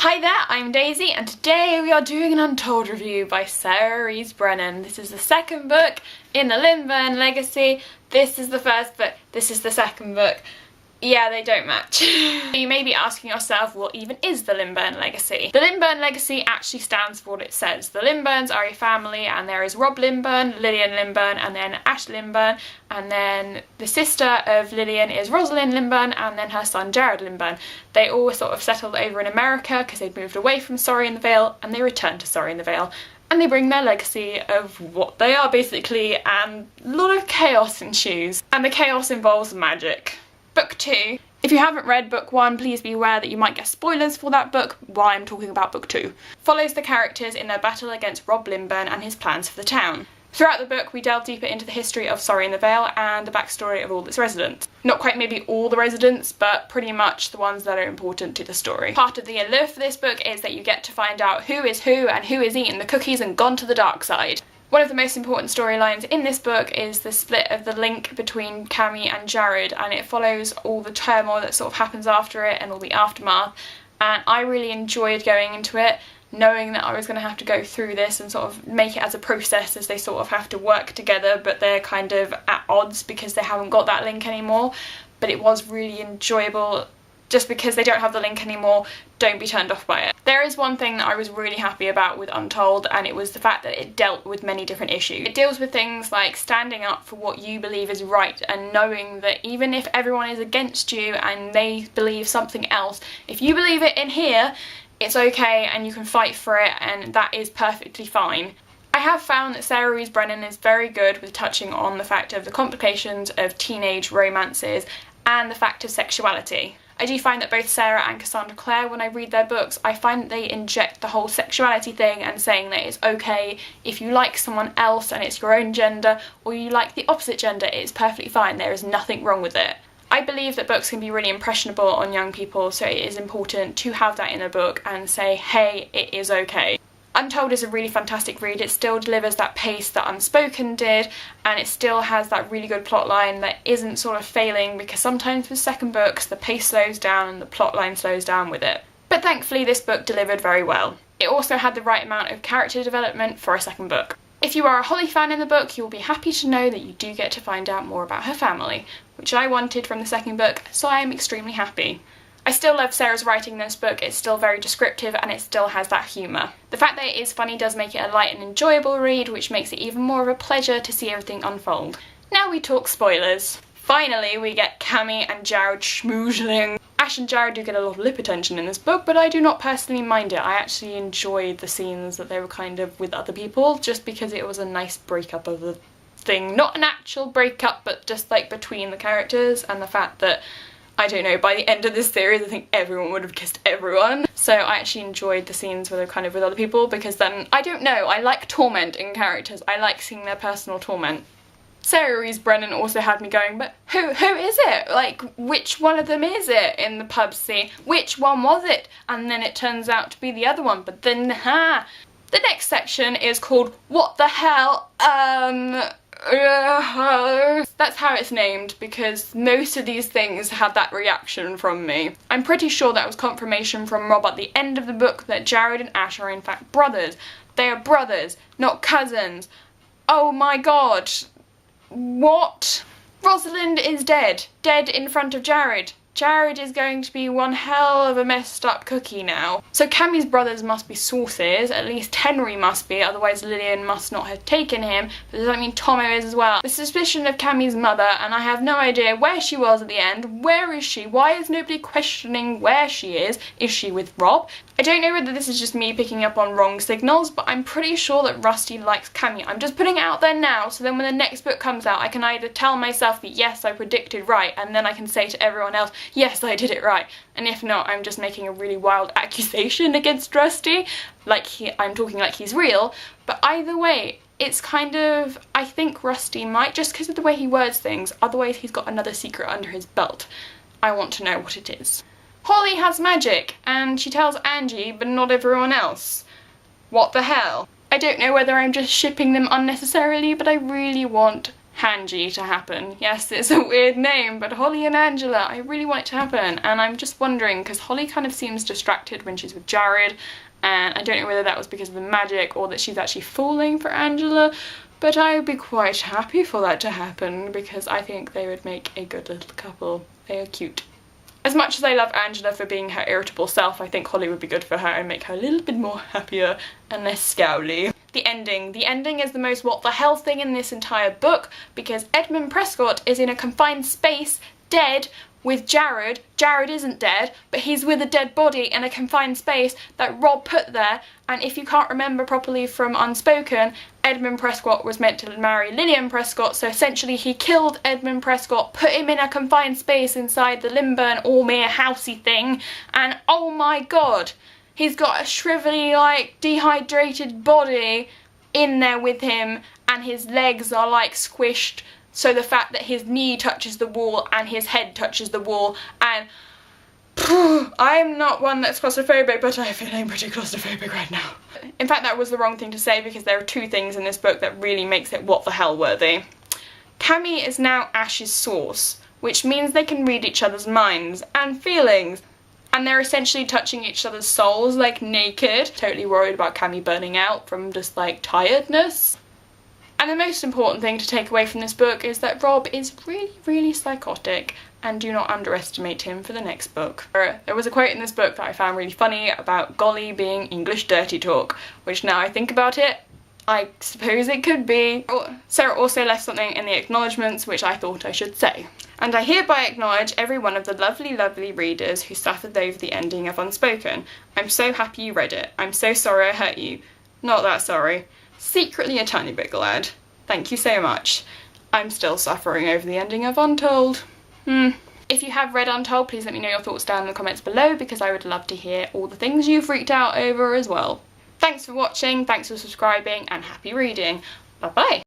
Hi there, I'm Daisy, and today we are doing an Untold review by Rees Brennan. This is the second book in the Lynburn Legacy. This is the first book, this is the second book. Yeah, they don't match. You may be asking yourself, what even is the Lynburn Legacy? The Lynburn Legacy actually stands for what it says. The Lynburns are a family, and there is Rob Lynburn, Lillian Lynburn, and then Ash Lynburn, and then the sister of Lillian is Rosalind Lynburn, and then her son Jared Lynburn. They all sort of settled over in America because they'd moved away from Sorry in the Vale, and they returned to Sorry in the Vale. And they bring their legacy of what they are basically, and a lot of chaos ensues. And the chaos involves magic. Book 2. If you haven't read book 1, please be aware that you might get spoilers for that book while I'm talking about book 2. Follows the characters in their battle against Rob Lynburn and his plans for the town. Throughout the book, we delve deeper into the history of Sorry in the Vale and the backstory of all its residents. Not quite maybe all the residents, but pretty much the ones that are important to the story. Part of the allure for this book is that you get to find out who is who and who has eaten the cookies and gone to the dark side. One of the most important storylines in this book is the split of the link between Cammy and Jared, and it follows all the turmoil that sort of happens after it and all the aftermath, and I really enjoyed going into it knowing that I was going to have to go through this and sort of make it as a process as they sort of have to work together, but they're kind of at odds because they haven't got that link anymore. But it was really enjoyable. Just because they don't have the link anymore, don't be turned off by it. There is one thing that I was really happy about with Untold, and it was the fact that it dealt with many different issues. It deals with things like standing up for what you believe is right and knowing that even if everyone is against you and they believe something else, if you believe it in here, it's okay and you can fight for it, and that is perfectly fine. I have found that Rees Brennan is very good with touching on the fact of the complications of teenage romances and the fact of sexuality. I do find that both Sarah and Cassandra Clare, when I read their books, I find that they inject the whole sexuality thing and saying that it's okay if you like someone else and it's your own gender, or you like the opposite gender, it's perfectly fine, there is nothing wrong with it. I believe that books can be really impressionable on young people, so it is important to have that in a book and say, hey, it is okay. Untold is a really fantastic read. It still delivers that pace that Unspoken did, and it still has that really good plot line that isn't sort of failing, because sometimes with second books the pace slows down and the plot line slows down with it. But thankfully this book delivered very well. It also had the right amount of character development for a second book. If you are a Holly fan in the book, you will be happy to know that you do get to find out more about her family, which I wanted from the second book, so I am extremely happy. I still love Sarah's writing in this book. It's still very descriptive and it still has that humour. The fact that it is funny does make it a light and enjoyable read, which makes it even more of a pleasure to see everything unfold. Now we talk spoilers. Finally we get Cammy and Jared schmoozling. Ash and Jared do get a lot of lip attention in this book, but I do not personally mind it. I actually enjoyed the scenes that they were kind of with other people, just because it was a nice breakup of the thing. Not an actual breakup, but just like between the characters, and the fact that I don't know, by the end of this series I think everyone would have kissed everyone. So I actually enjoyed the scenes where they're kind of with other people, because then, I don't know, I like torment in characters. I like seeing their personal torment. Rees Brennan also had me going, but who is it? Like, which one of them is it in the pub scene? Which one was it? And then it turns out to be the other one, but then, The next section is called What the Hell, That's how it's named, because most of these things had that reaction from me. I'm pretty sure that was confirmation from Rob at the end of the book that Jared and Ash are in fact brothers. They are brothers, not cousins. Oh my god. What? Rosalind is dead. Dead in front of Jared. Jared is going to be one hell of a messed up cookie now. So Cammy's brothers must be sources, at least Henry must be, otherwise Lillian must not have taken him, but does that mean Tomo is as well? The suspicion of Cammy's mother, and I have no idea where she was at the end. Where is she? Why is nobody questioning where she is? Is she with Rob? I don't know whether this is just me picking up on wrong signals, but I'm pretty sure that Rusty likes Cammy. I'm just putting it out there now, so then when the next book comes out I can either tell myself that yes, I predicted right, and then I can say to everyone else, yes, I did it right. And if not, I'm just making a really wild accusation against Rusty, like I'm talking like he's real. But either way, it's kind of, I think Rusty might, just because of the way he words things, otherwise he's got another secret under his belt. I want to know what it is. Holly has magic, and she tells Angie, but not everyone else. What the hell? I don't know whether I'm just shipping them unnecessarily, but I really want Hanji to happen. Yes, it's a weird name, but Holly and Angela, I really want it to happen. And I'm just wondering, because Holly kind of seems distracted when she's with Jared, and I don't know whether that was because of the magic or that she's actually falling for Angela, but I would be quite happy for that to happen because I think they would make a good little couple. They are cute. As much as I love Angela for being her irritable self, I think Holly would be good for her and make her a little bit more happier and less scowly. The ending. The ending is the most what the hell thing in this entire book because Edmund Prescott is in a confined space, dead, with Jared. Jared isn't dead, but he's with a dead body in a confined space that Rob put there, and if you can't remember properly from Unspoken, Edmund Prescott was meant to marry Lillian Prescott, so essentially he killed Edmund Prescott, put him in a confined space inside the Lynburn Allmere housey thing, and oh my god, he's got a shrivelly, like, dehydrated body in there with him, and his legs are like squished, so the fact that his knee touches the wall and his head touches the wall, and I'm not one that's claustrophobic, but I'm feeling pretty claustrophobic right now. In fact, that was the wrong thing to say because there are two things in this book that really makes it what the hell worthy. Cammy is now Ash's source, which means they can read each other's minds and feelings, and they're essentially touching each other's souls, like naked. Totally worried about Cammy burning out from just like tiredness. And the most important thing to take away from this book is that Rob is really, really psychotic, and do not underestimate him for the next book. There was a quote in this book that I found really funny about golly being English dirty talk, which now I think about it, I suppose it could be. Sarah also left something in the acknowledgements which I thought I should say. And I hereby acknowledge every one of the lovely, lovely readers who suffered over the ending of Unspoken. I'm so happy you read it. I'm so sorry I hurt you. Not that sorry. Secretly a tiny bit glad. Thank you so much. I'm still suffering over the ending of Untold. If you have read Untold, please let me know your thoughts down in the comments below because I would love to hear all the things you've freaked out over as well. Thanks for watching, thanks for subscribing, and happy reading. Bye bye.